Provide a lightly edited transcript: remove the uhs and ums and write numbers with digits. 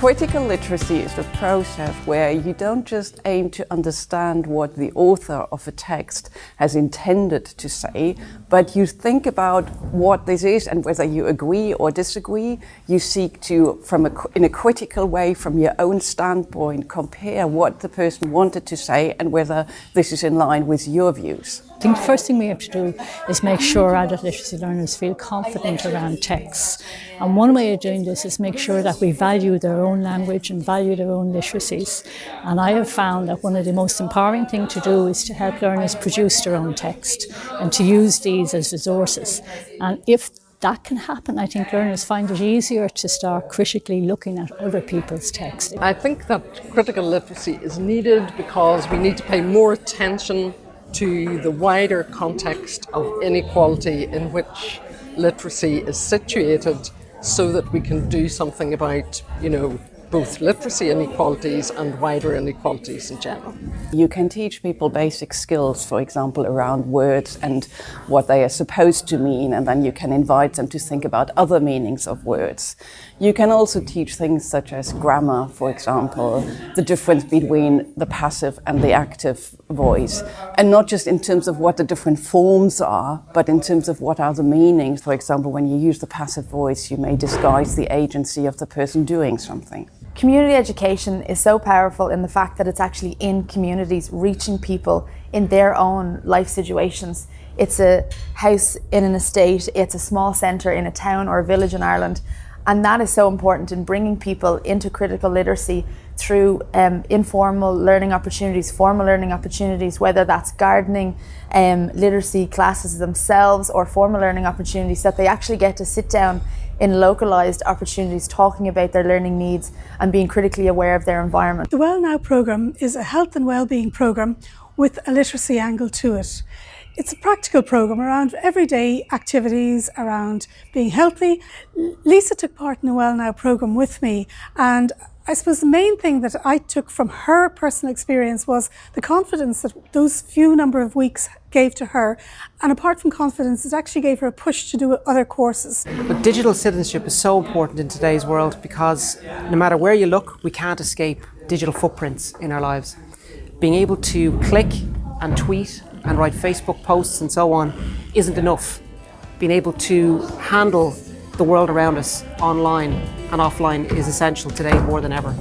Critical literacy is the process where you don't just aim to understand what the author of a text has intended to say, but you think about what this is and whether you agree or disagree. You seek to, in a critical way, from your own standpoint, compare what the person wanted to say and whether this is in line with your views. I think the first thing we have to do is make sure adult literacy learners feel confident around texts. And one way of doing this is make sure that we value their own language and value their own literacies. And I have found that one of the most empowering things to do is to help learners produce their own text and to use these as resources. And if that can happen, I think learners find it easier to start critically looking at other people's text. I think that critical literacy is needed because we need to pay more attention to the wider context of inequality in which literacy is situated, so that we can do something about, both literacy inequalities and wider inequalities in general. You can teach people basic skills, for example, around words and what they are supposed to mean, and then you can invite them to think about other meanings of words. You can also teach things such as grammar, for example, the difference between the passive and the active voice, and not just in terms of what the different forms are, but in terms of what are the meanings. For example, when you use the passive voice, you may disguise the agency of the person doing something. Community education is so powerful in the fact that it's actually in communities, reaching people in their own life situations. It's a house in an estate, it's a small centre in a town or a village in Ireland, and that is so important in bringing people into critical literacy through informal learning opportunities, formal learning opportunities, whether that's gardening, literacy classes themselves, or formal learning opportunities that they actually get to sit down in localised opportunities, talking about their learning needs and being critically aware of their environment. The Well Now programme is a health and wellbeing programme with a literacy angle to it. It's a practical programme around everyday activities, around being healthy. Lisa took part in the Well Now programme with me, and I suppose the main thing that I took from her personal experience was the confidence that those few number of weeks gave to her. And apart from confidence, it actually gave her a push to do other courses. But digital citizenship is so important in today's world because no matter where you look, we can't escape digital footprints in our lives. Being able to click and tweet and write Facebook posts and so on isn't enough. Being able to handle the world around us online and offline is essential today more than ever.